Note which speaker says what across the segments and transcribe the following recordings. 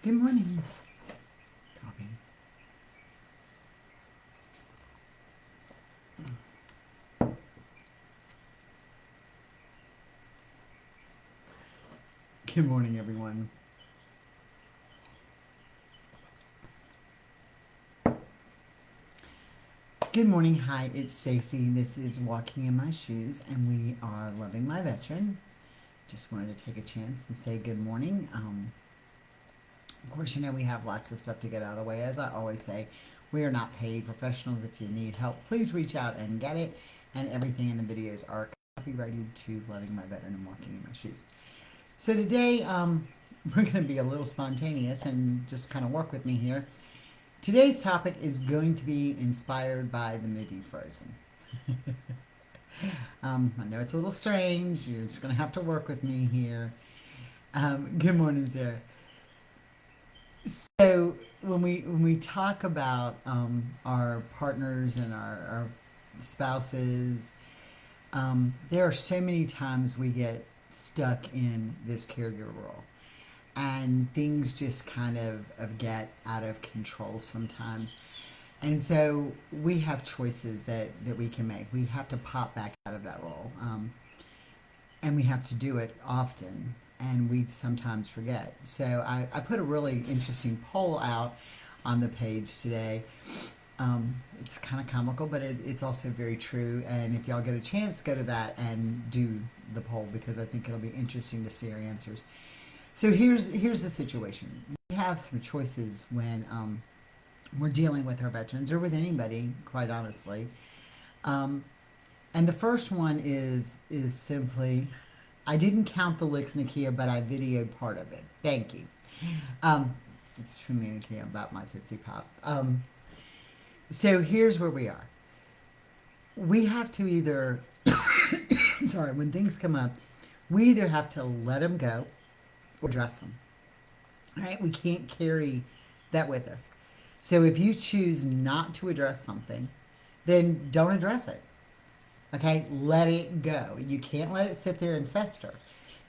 Speaker 1: Good morning. Coffee. Good morning, everyone. Good morning. Hi, it's Stacy. This is Walking in My Shoes, and we are loving my veteran. Just wanted to take a chance and say good morning. Of course, we have lots of stuff to get out of the way. As I always say, we are not paid professionals. If you need help, please reach out and get it. And everything in the videos are copyrighted to Loving My Veteran and Walking in My Shoes. So today, we're going to be a little spontaneous and just kind of work with me here. Today's topic is going to be inspired by the movie Frozen. I know it's a little strange. You're just going to have to work with me here. Good morning, Sarah. So when we talk about our partners and our spouses, there are so many times we get stuck in this caregiver role, and things just kind of get out of control sometimes. And so we have choices that we can make. We have to pop back out of that role. And we have to do it often. And we sometimes forget. So I put a really interesting poll out on the page today. It's kind of comical, but it's also very true. And if y'all get a chance, go to that and do the poll, because I think it'll be interesting to see our answers. So here's the situation. We have some choices when we're dealing with our veterans, or with anybody, quite honestly. Um, and the first one is simply, I didn't count the licks, Nakia, but I videoed part of it. Thank you. Um, it's between me and Nakia about my Tootsie Pop. So here's where we are. We have to either, sorry, when things come up, we either have to let them go or address them. All right, we can't carry that with us. So if you choose not to address something, then don't address it. Okay, let it go. You can't let it sit there and fester.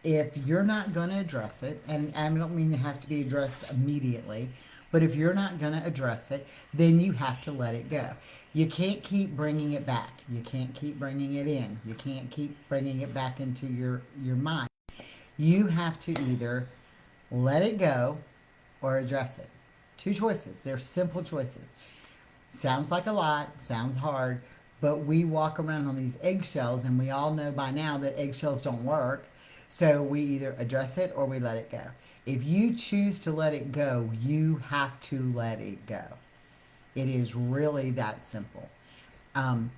Speaker 1: If you're not going to address it, and I don't mean it has to be addressed immediately, but if you're not going to address it, then you have to let it go. You can't keep bringing it back. You can't keep bringing it in. You can't keep bringing it back into your mind. You have to either let it go or address it. Two choices. They're simple choices. Sounds like a lot, sounds hard, but we walk around on these eggshells, and we all know by now that eggshells don't work. So we either address it or we let it go. If you choose to let it go, you have to let it go. It is really that simple. Um,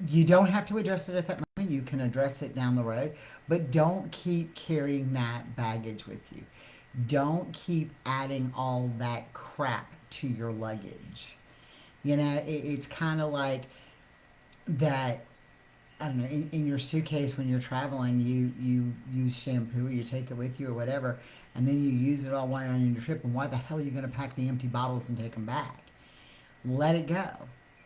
Speaker 1: you don't have to address it at that moment. You can address it down the road, but don't keep carrying that baggage with you. Don't keep adding all that crap to your luggage. It's kind of like that. I don't know, in your suitcase when you're traveling, you use shampoo, or you take it with you or whatever, and then you use it all while you're on your trip. And why the hell are you going to pack the empty bottles and take them back? Let it go.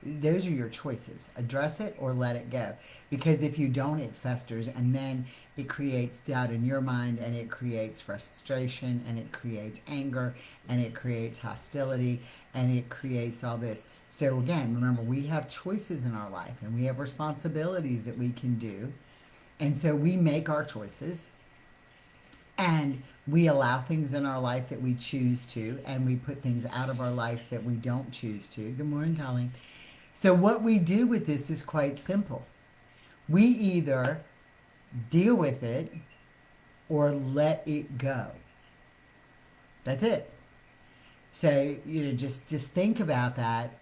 Speaker 1: Those are your choices. Address it or let it go. Because if you don't, it festers, and then it creates doubt in your mind, and it creates frustration, and it creates anger, and it creates hostility, and it creates all this. So again, remember, we have choices in our life, and we have responsibilities that we can do. And so we make our choices, and we allow things in our life that we choose to, and we put things out of our life that we don't choose to. Good morning, Colleen. So what we do with this is quite simple. We either deal with it or let it go. That's it. So just think about that,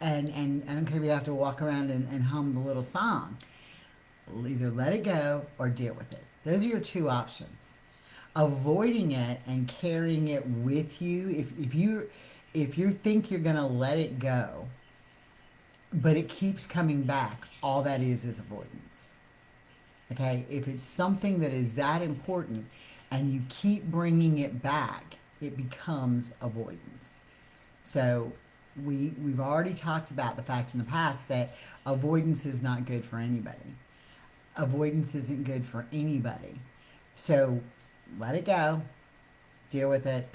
Speaker 1: and I don't care if you have to walk around and hum the little song. Either let it go or deal with it. Those are your two options. Avoiding it and carrying it with you, if you think you're gonna let it go, but it keeps coming back, all that is avoidance. Okay, if it's something that is that important and you keep bringing it back, it becomes avoidance. So we've already talked about the fact in the past that avoidance is not good for anybody. Avoidance isn't good for anybody. So let it go, deal with it.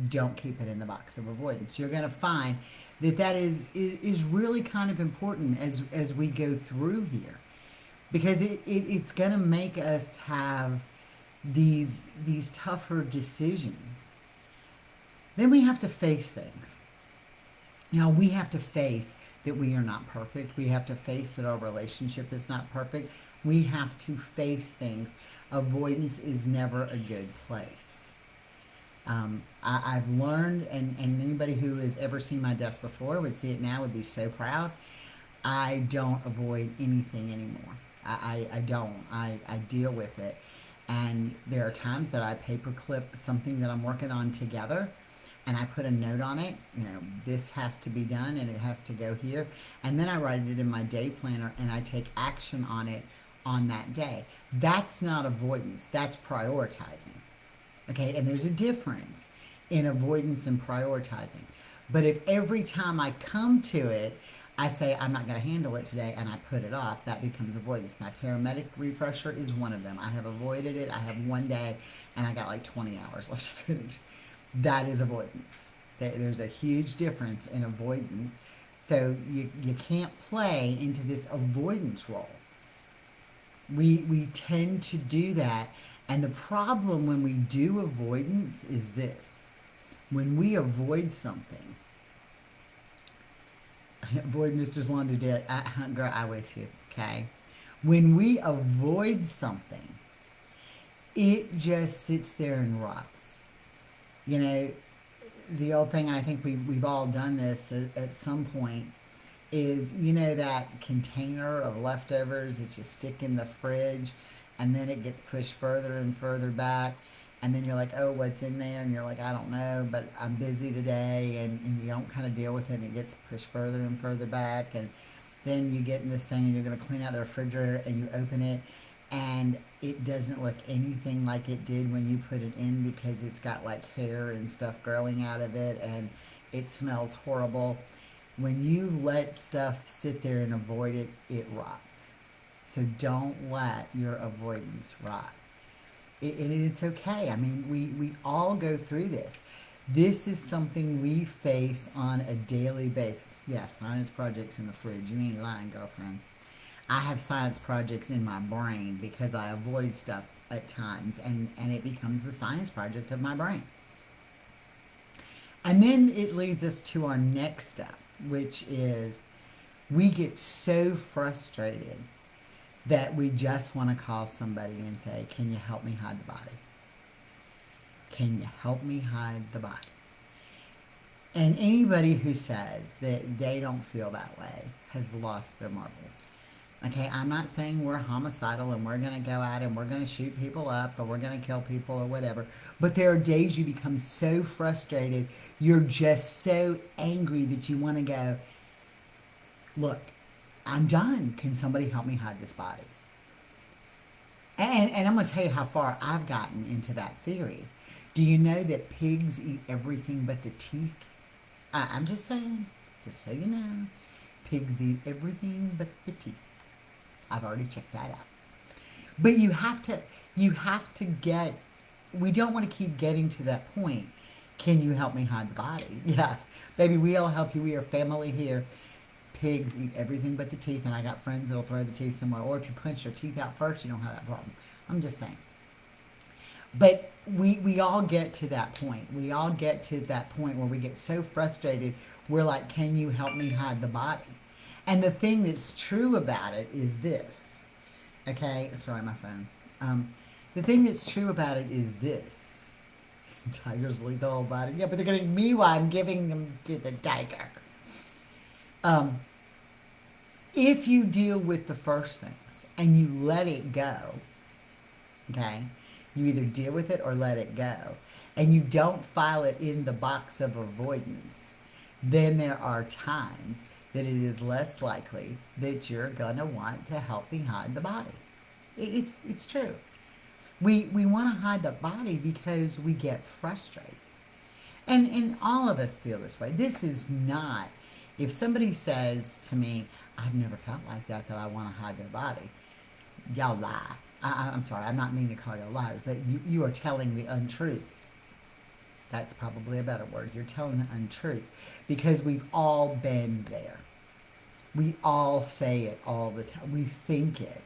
Speaker 1: Don't keep it in the box of avoidance. You're going to find that that is really kind of important as we go through here, because it's going to make us have these tougher decisions. Then we have to face things. We have to face that we are not perfect. We have to face that our relationship is not perfect. We have to face things. Avoidance is never a good place. I've learned, and anybody who has ever seen my desk before would see it now, would be so proud. I don't avoid anything anymore. I don't. I deal with it. And there are times that I paperclip something that I'm working on together, and I put a note on it, this has to be done and it has to go here. And then I write it in my day planner and I take action on it on that day. That's not avoidance, that's prioritizing. Okay, and there's a difference in avoidance and prioritizing. But if every time I come to it, I say, I'm not going to handle it today, and I put it off, that becomes avoidance. My paramedic refresher is one of them. I have avoided it. I have one day, and I got like 20 hours left to finish. That is avoidance. There's a huge difference in avoidance. So you can't play into this avoidance role. We tend to do that. And the problem when we do avoidance is this. When we avoid something, avoid Mr. Sloan to death. Girl, I with you, okay? When we avoid something, it just sits there and rots. The old thing, I think we've all done this at some point, is, that container of leftovers that you stick in the fridge, and then it gets pushed further and further back, and then you're like, oh, what's in there? And you're like, I don't know, but I'm busy today, and you don't kind of deal with it, and it gets pushed further and further back, and then you get in this thing, and you're going to clean out the refrigerator, and you open it, and it doesn't look anything like it did when you put it in, because it's got like hair and stuff growing out of it, and it smells horrible. When you let stuff sit there and avoid it, it rots. So don't let your avoidance rot. And it's okay. I mean, we all go through this. This is something we face on a daily basis. Yeah, science projects in the fridge. You ain't lying, girlfriend. I have science projects in my brain because I avoid stuff at times, and it becomes the science project of my brain. And then it leads us to our next step, which is we get so frustrated that we just want to call somebody and say, can you help me hide the body? Can you help me hide the body? And anybody who says that they don't feel that way has lost their marbles. Okay, I'm not saying we're homicidal and we're going to go out and we're going to shoot people up or we're going to kill people or whatever. But there are days you become so frustrated, you're just so angry that you want to go, look, I'm done. Can somebody help me hide this body? And I'm going to tell you how far I've gotten into that theory. Do you know that pigs eat everything but the teeth? I'm just saying, just so you know, pigs eat everything but the teeth. I've already checked that out. But you have to get, we don't want to keep getting to that point. Can you help me hide the body? Yeah, baby, we'll help you. We are family here. Pigs eat everything but the teeth, and I got friends that'll throw the teeth somewhere. Or if you punch your teeth out first, you don't have that problem. I'm just saying. But we all get to that point. We all get to that point where we get so frustrated, we're like, can you help me hide the body? And the thing that's true about it is this. Okay? Sorry, my phone. The thing that's true about it is this. Tigers leave the whole body. Yeah, but they're going to eat me while I'm giving them to the tiger. If you deal with the first things and you let it go, okay, you either deal with it or let it go, and you don't file it in the box of avoidance, then there are times that it is less likely that you're going to want to help me hide the body. It's true. We want to hide the body because we get frustrated. And all of us feel this way. This is not, if somebody says to me, I've never felt like that I want to hide their body, y'all lie. I'm sorry, I'm not meaning to call y'all liars, but you are telling the untruths. That's probably a better word. You're telling the untruth because we've all been there. We all say it all the time. We think it.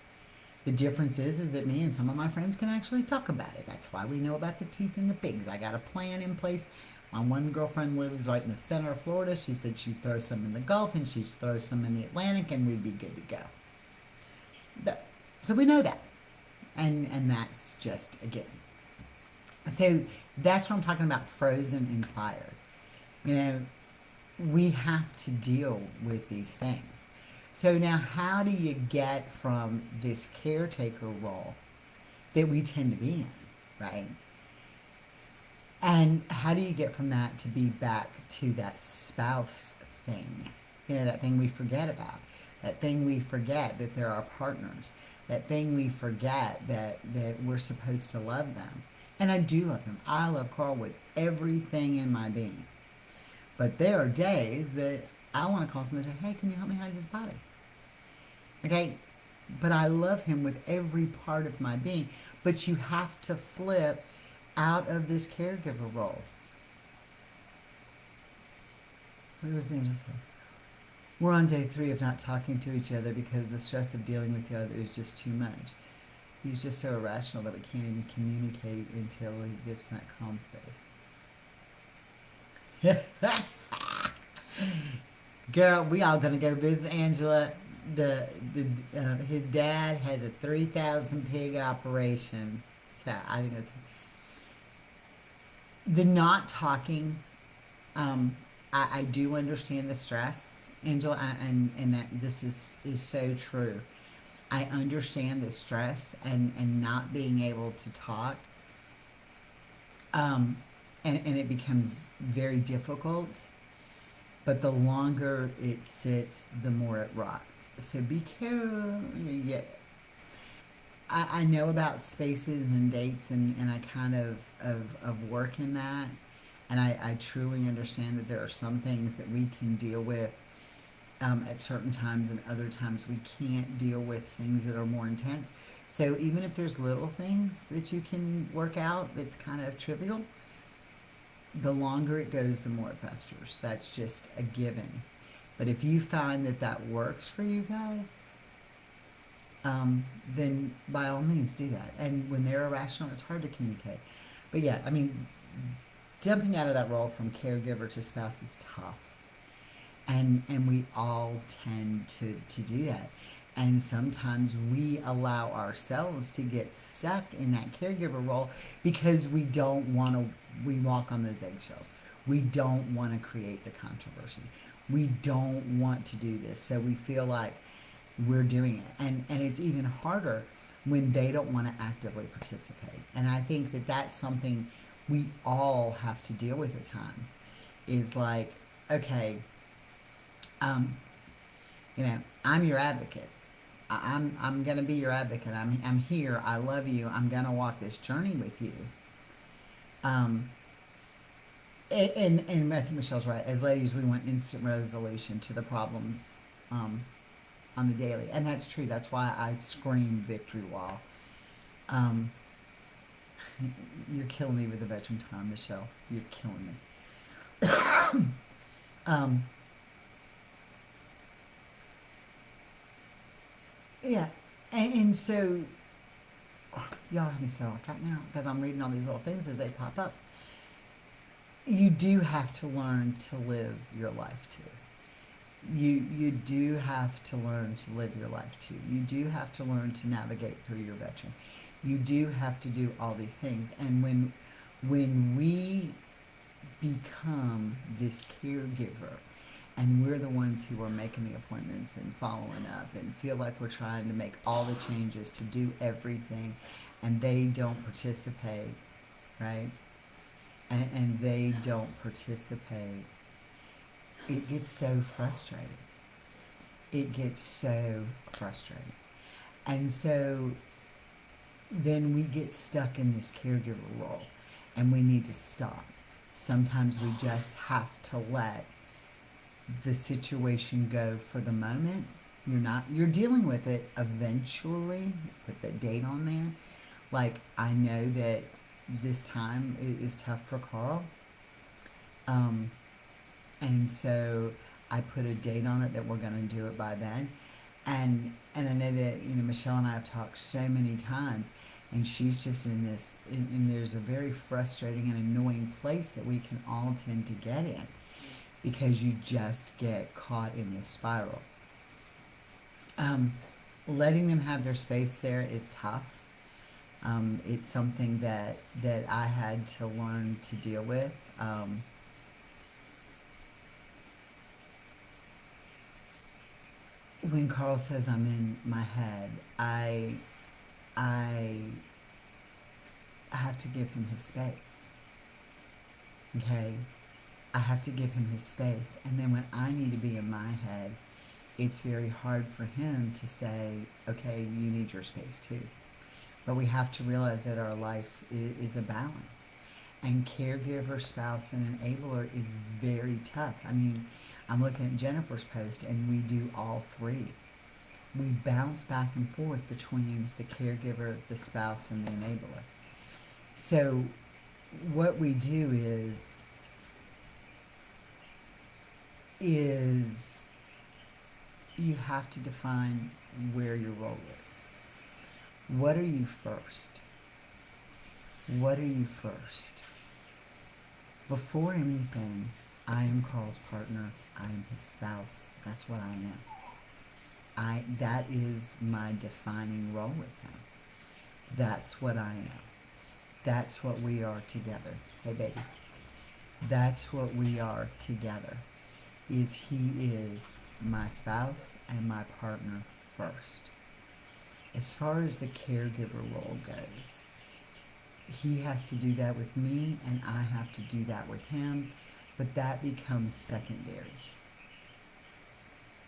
Speaker 1: The difference is that me and some of my friends can actually talk about it. That's why we know about the teeth and the pigs. I got a plan in place. My one girlfriend lives right in the center of Florida. She said she'd throw some in the Gulf and she'd throw some in the Atlantic and we'd be good to go. So we know that. And that's just a given. So that's what I'm talking about, frozen inspired. You know, we have to deal with these things. So now how do you get from this caretaker role that we tend to be in, right? And how do you get from that to be back to that spouse thing? You know, that thing we forget about. That thing we forget that they're our partners. That thing we forget that we're supposed to love them. And I do love him. I love Carl with everything in my being. But there are days that I want to call somebody and say, hey, can you help me hide his body? Okay? But I love him with every part of my being. But you have to flip out of this caregiver role. What was the angel say? We're on day 3 of not talking to each other because the stress of dealing with the other is just too much. He's just so irrational that we can't even communicate until he gets in that calm space. Girl, we all gonna go visit Angela. His dad has a 3,000 pig operation. So I think it's the not talking. I do understand the stress, Angela, and that this is so true. I understand the stress and not being able to talk. Um, and it becomes very difficult. But the longer it sits, the more it rots. So be careful. Yeah, I know about spaces and dates, and I kind of work in that. And I truly understand that there are some things that we can deal with at certain times, and other times we can't deal with things that are more intense. So even if there's little things that you can work out that's kind of trivial, the longer it goes, the more it festers. That's just a given. But if you find that that works for you guys, then by all means do that. And when they're irrational, it's hard to communicate. But yeah, I mean, jumping out of that role from caregiver to spouse is tough. And we all tend to do that. And sometimes we allow ourselves to get stuck in that caregiver role because we don't want to, we walk on those eggshells. We don't want to create the controversy. We don't want to do this. So we feel like we're doing it. And it's even harder when they don't want to actively participate. And I think that that's something we all have to deal with at times, is like, okay, you know, I'm your advocate. I'm gonna be your advocate. I'm here. I love you. I'm gonna walk this journey with you. Um, and I think Michelle's right. As ladies, we want instant resolution to the problems on the daily, and that's true. That's why I scream victory wall. Um, you're killing me with the veteran time, Michelle. You're killing me. um, yeah, and so y'all have me so off track now because I'm reading all these little things as they pop up. You do have to learn to live your life too. You do have to learn to live your life too. You do have to learn to navigate through your veteran. You do have to do all these things. And when we become this caregiver and we're the ones who are making the appointments and following up and feel like we're trying to make all the changes to do everything and they don't participate, right? And they don't participate, it gets so frustrating. It gets so frustrating. And so then we get stuck in this caregiver role and we need to stop. Sometimes we just have to let the situation go for the moment. You're dealing with it eventually. Put that date on there. Like, I know that this time is tough for Carl. Um, and so I put a date on it that we're going to do it by then. And I know that Michelle and I have talked so many times, and she's just in this. And there's a very frustrating and annoying place that we can all tend to get in because you just get caught in this spiral. Um, Letting them have their space there is tough. It's something that I had to learn to deal with. When Carl says I'm in my head, I have to give him his space. Okay, I have to give him his space, and then when I need to be in my head, it's very hard for him to say, okay, you need your space too. But we have to realize that our life is a balance. And caregiver, spouse, and enabler is very tough. I mean, I'm looking at Jennifer's post, and we do all three. We bounce back and forth between the caregiver, the spouse, and the enabler. So, what we do is you have to define where your role is. What are you first? What are you first? Before anything, I am Carl's partner. I am his spouse. That's what I am. That is my defining role with him. That's what I am. That's what we are together. Hey baby. That's what we are together. He is my spouse and my partner first. As far as the caregiver role goes, he has to do that with me and I have to do that with him, but that becomes secondary.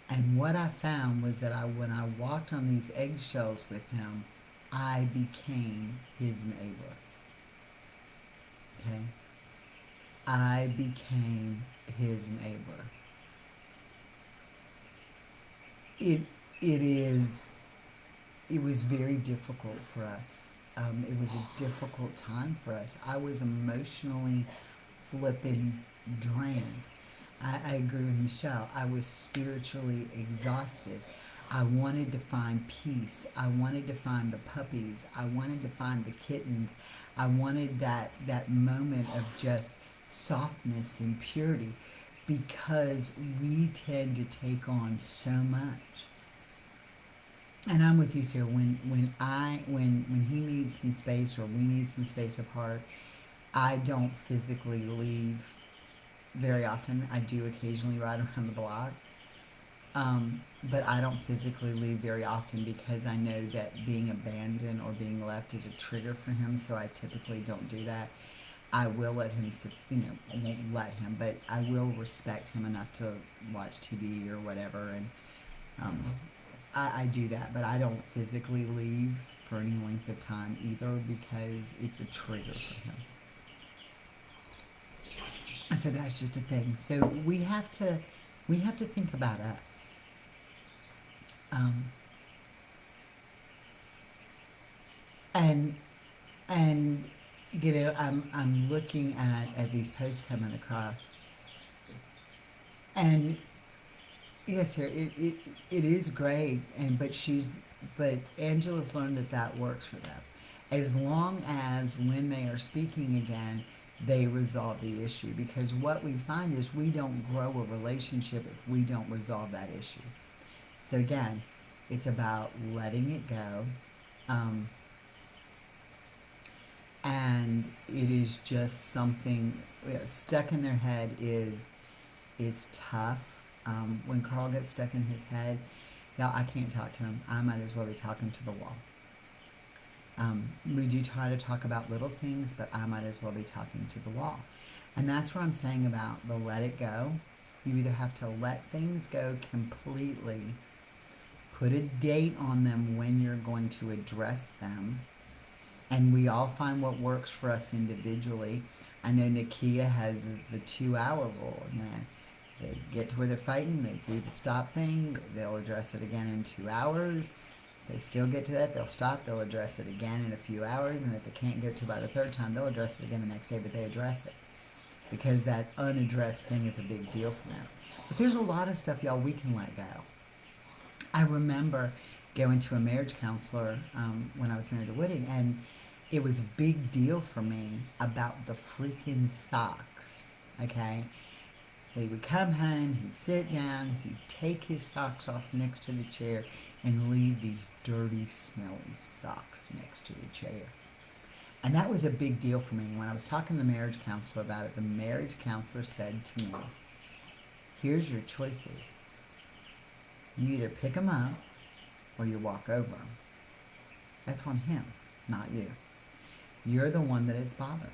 Speaker 1: And what I found was that when I walked on these eggshells with him, I became his enabler. Okay? I became his enabler. It it is it was very difficult for us. It was a difficult time for us. I was emotionally flipping drained. I agree with Michelle. I was spiritually exhausted. I wanted to find peace. I wanted to find the puppies. I wanted to find the kittens. I wanted that moment of just softness and purity because we tend to take on so much. And I'm with you, Sarah. When he needs some space or we need some space apart, I don't physically leave very often. I do occasionally ride around the block, but I don't physically leave very often because I know that being abandoned or being left is a trigger for him. So I typically don't do that. I will let him, I won't let him, but I will respect him enough to watch TV or whatever, and um, I do that, but I don't physically leave for any length of time either because it's a trigger for him. So that's just a thing. So we have to think about us. Um, and and I'm looking at these posts coming across, and yes, here it is great, but Angela's learned that works for them, as long as when they are speaking again, they resolve the issue. Because what we find is we don't grow a relationship if we don't resolve that issue. So again, it's about letting it go, um, and it is just something stuck in their head is tough. When Carl gets stuck in his head, y'all, I can't talk to him. I might as well be talking to the wall. We do try to talk about little things, but I might as well be talking to the wall. And that's what I'm saying about the let it go. You either have to let things go completely, put a date on them when you're going to address them, and we all find what works for us individually. I know Nakia has the 2 hour rule. Man, they get to where they're fighting, they do the stop thing, they'll address it again in 2 hours. They still get to that, they'll stop, they'll address it again in a few hours, and if they can't get to by the third time, they'll address it again the next day, but they address it. because that unaddressed thing is a big deal for them. But there's a lot of stuff, y'all, we can let go. I remember going to a marriage counselor when I was married to Woody, and it was a big deal for me about the freaking socks. Okay, he would come home, he'd sit down, he'd take his socks off next to the chair, and leave these dirty, smelly socks next to the chair. And that was a big deal for me. When I was talking to the marriage counselor about it, the marriage counselor said to me, here's your choices. You either pick them up or you walk over them. That's on him, not you. You're the one that it's bothering.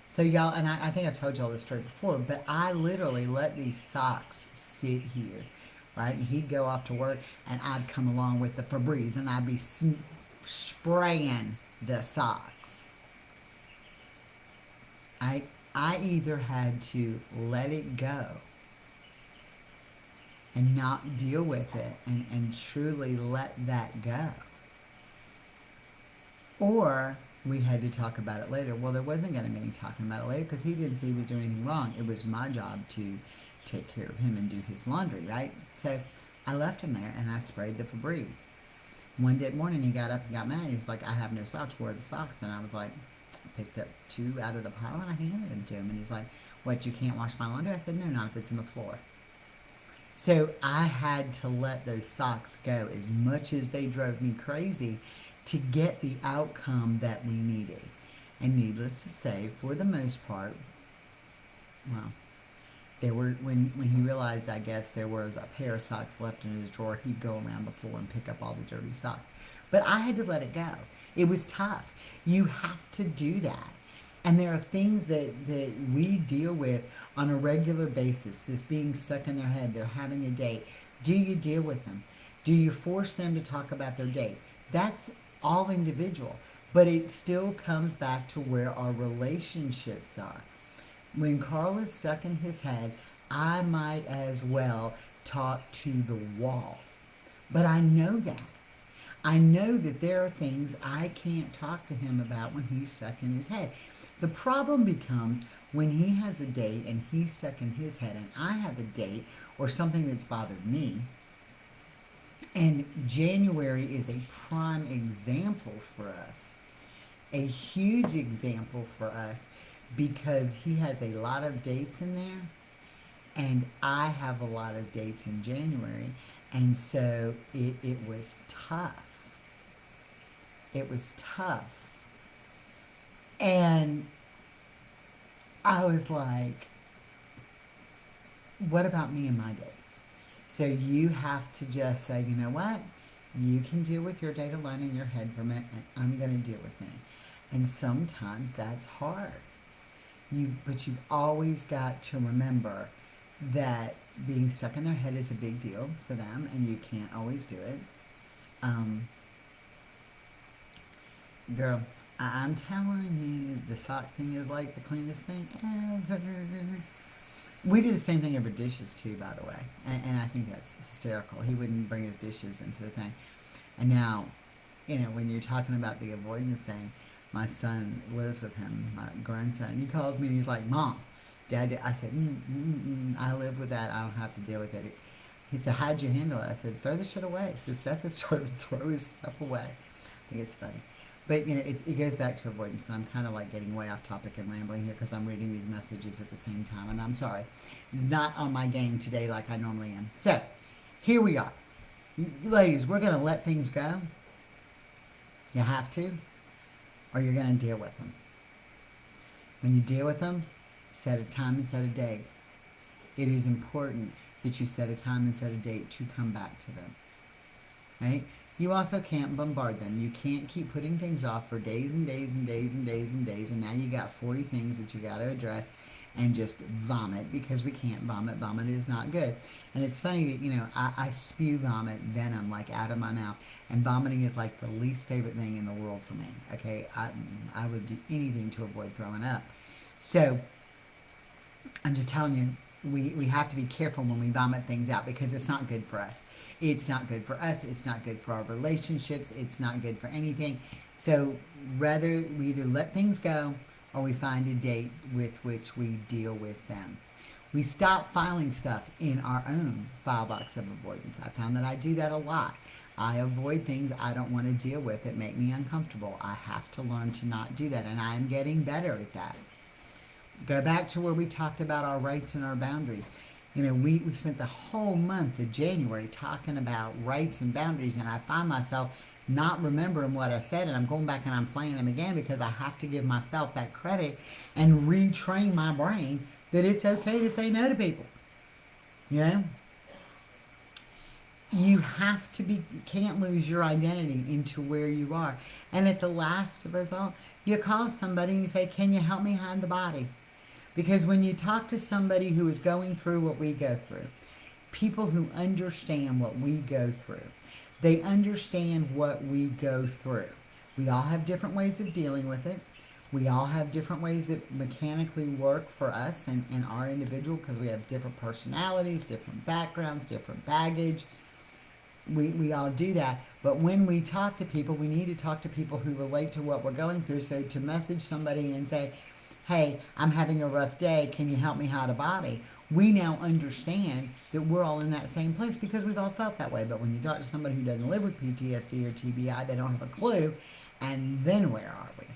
Speaker 1: So y'all, and I think I've told y'all this story before, but I literally let these socks sit here, right? And he'd go off to work, and I'd come along with the Febreze, and I'd be spraying the socks. I either had to let it go and not deal with it and truly let that go. Or we had to talk about it later. Well, there wasn't going to be any talking about it later because he didn't see he was doing anything wrong. It was my job to take care of him and do his laundry, right? So I left him there and I sprayed the Febreze. One day morning he got up and got mad. He was like, I have no socks. Where are the socks? And I was like, I picked up 2 out of the pile and I handed them to him. And he's like, what, you can't wash my laundry? I said, no, not if it's in the floor. So I had to let those socks go as much as they drove me crazy to get the outcome that we needed. And needless to say, for the most part, well, there were when he realized, I guess, there was a pair of socks left in his drawer, he'd go around the floor and pick up all the dirty socks. But I had to let it go. It was tough. You have to do that. And there are things that we deal with on a regular basis. This being stuck in their head, they're having a date. Do you deal with them? Do you force them to talk about their date? That's all individual. But it still comes back to where our relationships are. When Carl is stuck in his head, I might as well talk to the wall. But I know that. I know that there are things I can't talk to him about when he's stuck in his head. The problem becomes when he has a date and he's stuck in his head and I have a date or something that's bothered me. And January is a prime example for us, a huge example for us, because he has a lot of dates in there and I have a lot of dates in January. And so it was tough. It was tough. And I was like, what about me and my dates? So you have to just say, you know what? You can deal with your date alone in your head for a minute, and I'm going to deal with me. And sometimes that's hard. But you've always got to remember that being stuck in their head is a big deal for them, and you can't always do it. Girl, I'm telling you, the sock thing is like the cleanest thing ever. We do the same thing over dishes too, by the way, and I think that's hysterical. He wouldn't bring his dishes into the thing. And now, when you're talking about the avoidance thing, my son lives with him, my grandson, and he calls me and he's like, Mom, Dad, I said, I live with that. I don't have to deal with it. He said, how'd you handle it? I said, throw the shit away. So Seth has started to throw his stuff away. I think it's funny. But, it goes back to avoidance, and I'm kind of like getting way off topic and rambling here because I'm reading these messages at the same time, and I'm sorry. It's not on my game today like I normally am. So, here we are. Ladies, we're going to let things go. You have to, or you're going to deal with them. When you deal with them, set a time and set a date. It is important that you set a time and set a date to come back to them. Right? You also can't bombard them. You can't keep putting things off for days and days and days and days and days, and now you got 40 things that you got to address and just vomit, because we can't vomit. Vomit is not good. And it's funny that, I spew vomit, venom, like out of my mouth, and vomiting is like the least favorite thing in the world for me. Okay? I would do anything to avoid throwing up. So, I'm just telling you, we have to be careful when we vomit things out, because it's not good for us. It's not good for us. It's not good for our relationships. It's not good for anything. So rather we either let things go or we find a date with which we deal with them. We stop filing stuff in our own file box of avoidance. I found that I do that a lot. I avoid things I don't want to deal with that make me uncomfortable. I have to learn to not do that, and I am getting better at that. Go back to where we talked about our rights and our boundaries. You know, we spent the whole month of January talking about rights and boundaries, and I find myself not remembering what I said, and I'm going back and I'm playing them again because I have to give myself that credit and retrain my brain that it's okay to say no to people. You know? You have to be, can't lose your identity into where you are. And at the last result, you call somebody and you say, can you help me hide the body? Because when you talk to somebody who is going through what we go through, people who understand what we go through, they understand what we go through. We all have different ways of dealing with it. We all have different ways that mechanically work for us and our individual, because we have different personalities, different backgrounds, different baggage. We all do that. But when we talk to people, we need to talk to people who relate to what we're going through. So to message somebody and say, hey, I'm having a rough day, can you help me hide a body? We now understand that we're all in that same place because we've all felt that way. But when you talk to somebody who doesn't live with PTSD or TBI, they don't have a clue. And then where are we?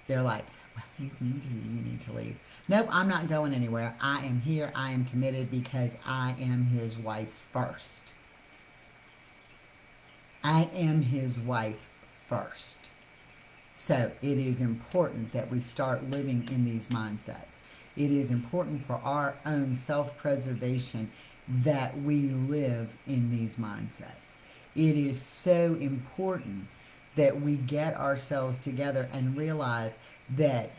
Speaker 1: They're like, well, he's mean to you, you need to leave. Nope, I'm not going anywhere. I am here, I am committed because I am his wife first. I am his wife first. So it is important that we start living in these mindsets. It is important for our own self-preservation that we live in these mindsets. It is so important that we get ourselves together and realize that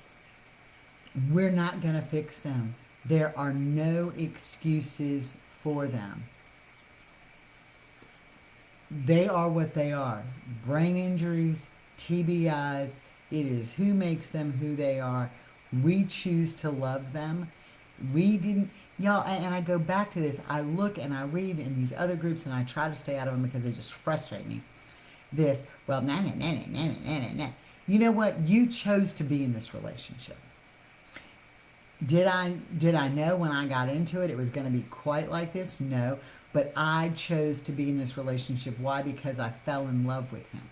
Speaker 1: we're not going to fix them. There are no excuses for them. They are what they are. Brain injuries, TBIs, it is who makes them who they are. We choose to love them. We didn't, y'all, and I go back to this. I look and I read in these other groups and I try to stay out of them because they just frustrate me. This, well, nah. You know what? You chose to be in this relationship. Did I know when I got into it was going to be quite like this? No. But I chose to be in this relationship. Why? Because I fell in love with him.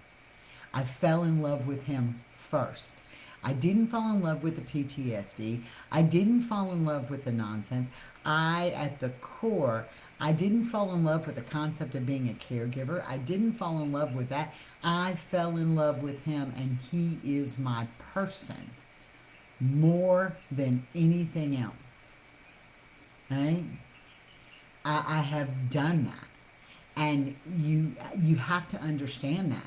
Speaker 1: I fell in love with him first. I didn't fall in love with the PTSD. I didn't fall in love with the nonsense. At the core, I didn't fall in love with the concept of being a caregiver. I didn't fall in love with that. I fell in love with him, and he is my person more than anything else. Right? I have done that. And you have to understand that.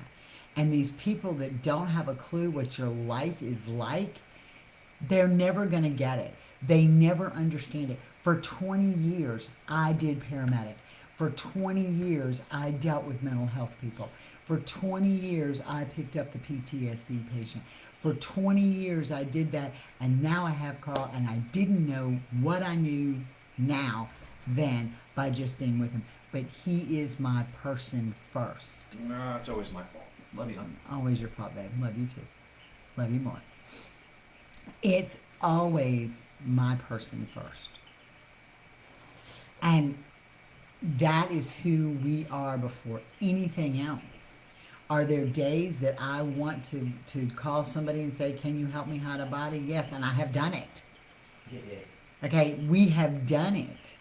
Speaker 1: And these people that don't have a clue what your life is like, they're never going to get it. They never understand it. For 20 years, I did paramedic. For 20 years, I dealt with mental health people. For 20 years, I picked up the PTSD patient. For 20 years, I did that. And now I have Carl, and I didn't know what I knew now then by just being with him. But he is my person first.
Speaker 2: No, it's always my fault. Love you, honey.
Speaker 1: Always your fault, babe. Love you too. Love you more. It's always my person first. And that is who we are before anything else. Are there days that I want to call somebody and say, can you help me hide a body? Yes, and I have done it.
Speaker 2: Yeah.
Speaker 1: Okay, we have done it.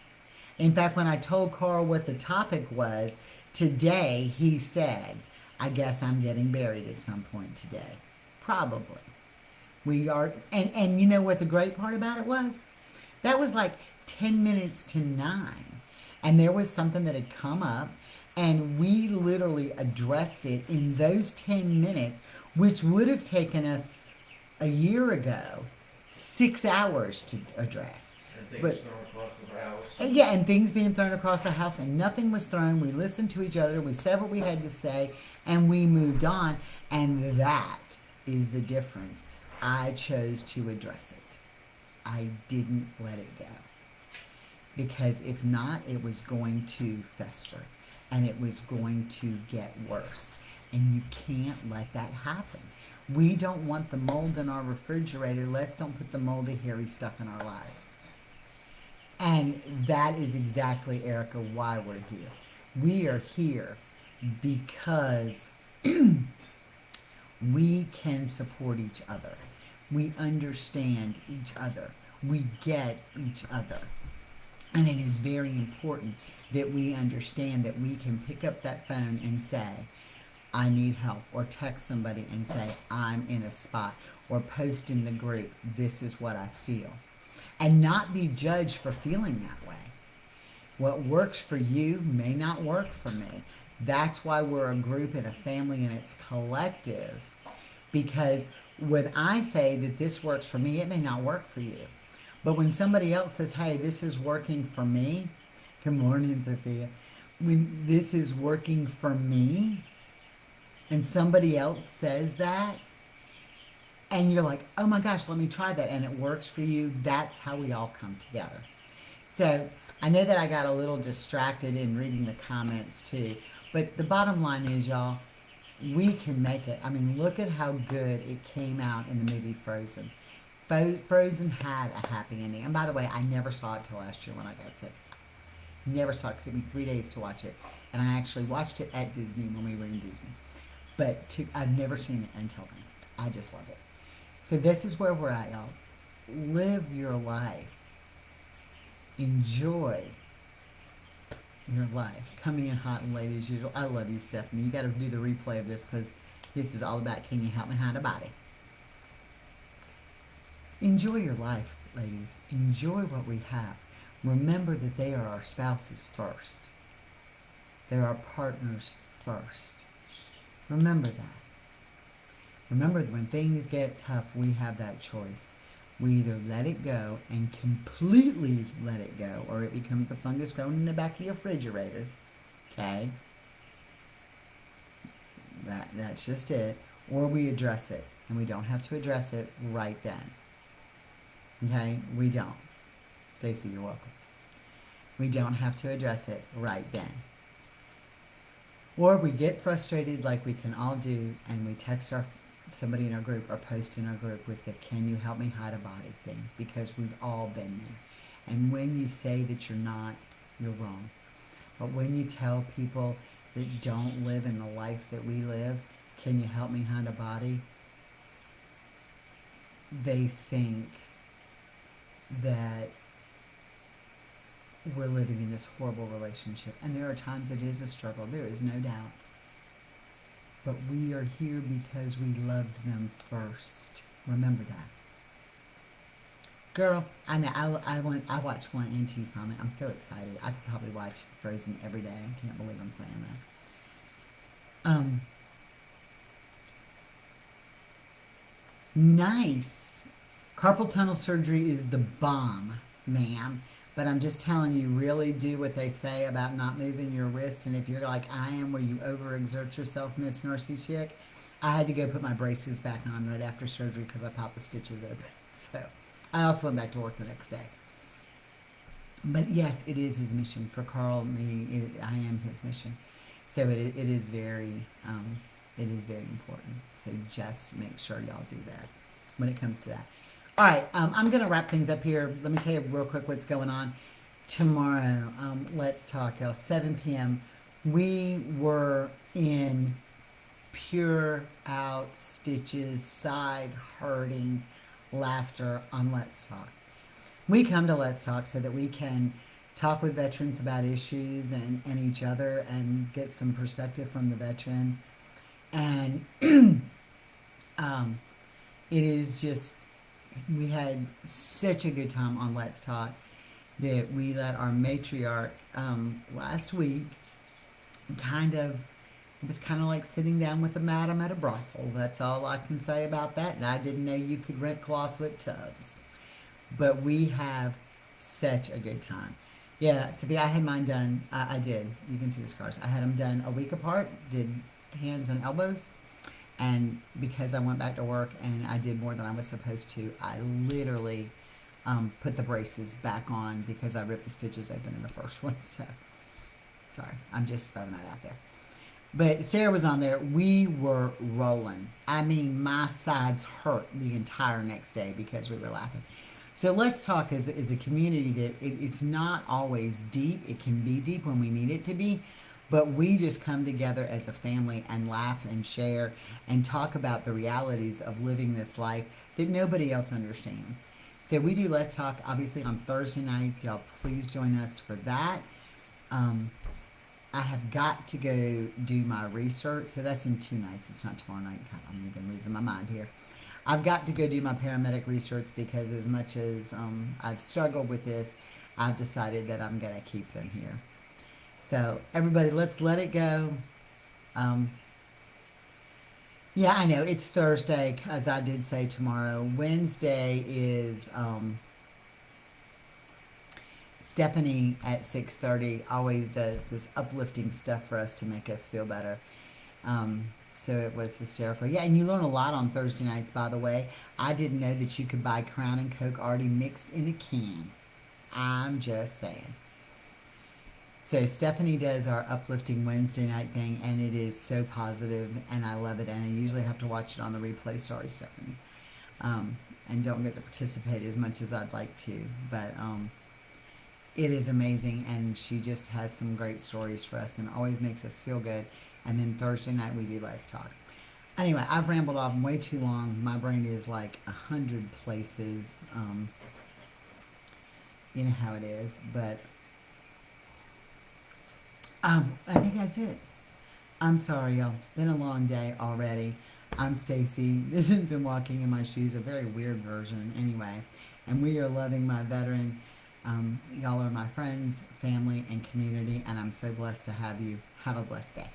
Speaker 1: In fact, when I told Carl what the topic was, today he said, I guess I'm getting buried at some point today. Probably. We are, and you know what the great part about it was? That was like 10 minutes to 9. And there was something that had come up, and we literally addressed it in those 10 minutes, which would have taken us a year ago 6 hours to address.
Speaker 2: And things thrown across the house.
Speaker 1: Yeah, and things being thrown across the house, and nothing was thrown. We listened to each other, we said what we had to say, and we moved on. And that is the difference. I chose to address it. I didn't let it go. Because if not, it was going to fester, and it was going to get worse. And you can't let that happen. We don't want the mold in our refrigerator. Let's don't put the moldy hairy stuff in our lives. And that is exactly, Erica, why we're here. We are here because we can support each other. We understand each other. We get each other. And it is very important that we understand that we can pick up that phone and say, I need help, or text somebody and say, I'm in a spot, or post in the group, this is what I feel. And not be judged for feeling that way. What works for you may not work for me. That's why we're a group and a family and it's collective. Because when I say that this works for me, it may not work for you. But when somebody else says, hey, this is working for me, good morning, Sophia. When this is working for me, and somebody else says that, and you're like, oh my gosh, let me try that, and it works for you, that's how we all come together. So I know that I got a little distracted in reading the comments too, but the bottom line is, y'all, we can make it. I mean, look at how good it came out in the movie Frozen. Frozen had a happy ending. And by the way, I never saw it till last year when I got sick. Never saw it. It took me 3 days to watch it. And I actually watched it at Disney when we were in Disney. But I've never seen it until then. I just love it. So this is where we're at, y'all. Live your life. Enjoy your life. Coming in hot and late as usual. I love you, Stephanie. You got to do the replay of this because this is all about can you help me hide a body. Enjoy your life, ladies. Enjoy what we have. Remember that they are our spouses first. They're our partners first. Remember that. Remember that when things get tough, we have that choice. We either let it go and completely let it go, or it becomes the fungus growing in the back of your refrigerator. Okay? That's just it. Or we address it. And we don't have to address it right then. Okay? We don't. Stacey, you're welcome. We don't have to address it right then. Or we get frustrated like we can all do and we text somebody in our group or post in our group with the can you help me hide a body thing, because we've all been there. And when you say that you're not, you're wrong. But when you tell people that don't live in the life that we live, can you help me hide a body? They think that we're living in this horrible relationship. And there are times it is a struggle. There is no doubt. But we are here because we loved them first. Remember that. Girl, I know. I watched 1 and 2 from it. I'm so excited. I could probably watch Frozen every day. I can't believe I'm saying that. Nice. Carpal tunnel surgery is the bomb, ma'am. But I'm just telling you, really do what they say about not moving your wrist. And if you're like I am, where you overexert yourself, Miss Nursey Chick, I had to go put my braces back on right after surgery because I popped the stitches open. So I also went back to work the next day. But yes, it is his mission. For Carl, me, I am his mission. So it is very important. So just make sure y'all do that when it comes to that. All right, I'm going to wrap things up here. Let me tell you real quick what's going on. Tomorrow, let's talk, y'all, 7 p.m. We were in pure out stitches, side hurting laughter on Let's Talk. We come to Let's Talk so that we can talk with veterans about issues and each other and get some perspective from the veteran. And it is just... we had such a good time on Let's Talk that we let our matriarch last week it was kind of like sitting down with a madam at a brothel. That's all I can say about that. And I didn't know you could rent clawfoot tubs. But we have such a good time. Yeah, Sophia, I had mine done. I did. You can see the scars. I had them done a week apart, did hands and elbows. And because I went back to work and I did more than I was supposed to, I literally put the braces back on because I ripped the stitches open in the first one. So, sorry, I'm just throwing that out there. But Sarah was on there. We were rolling. I mean, my sides hurt the entire next day because we were laughing. So let's talk as a community that it's not always deep. It can be deep when we need it to be. But we just come together as a family and laugh and share and talk about the realities of living this life that nobody else understands. So we do Let's Talk, obviously, on Thursday nights. Y'all, please join us for that. Um, I have got to go do my research. So that's in 2 nights. It's not tomorrow night. God, I'm even losing my mind here. I've got to go do my paramedic research because as much as I've struggled with this, I've decided that I'm going to keep them here. So everybody, let's let it go. Um, yeah, I know it's Thursday, as I did say tomorrow. Wednesday is Stephanie at 6:30 always does this uplifting stuff for us to make us feel better. So it was hysterical. Yeah, and you learn a lot on Thursday nights, by the way. I didn't know that you could buy Crown and Coke already mixed in a can. I'm just saying. So Stephanie does our uplifting Wednesday night thing, and it is so positive, and I love it. And I usually have to watch it on the replay. Sorry, Stephanie, and don't get to participate as much as I'd like to, but it is amazing, and she just has some great stories for us, and always makes us feel good. And then Thursday night we do Let's Talk. Anyway, I've rambled off way too long. My brain is like 100 places. You know how it is, but. I think that's it. I'm sorry, y'all. Been a long day already. I'm Stacy. This has been Walking in My Shoes, a very weird version anyway. And we are loving my veteran. Y'all are my friends, family, and community, and I'm so blessed to have you. Have a blessed day.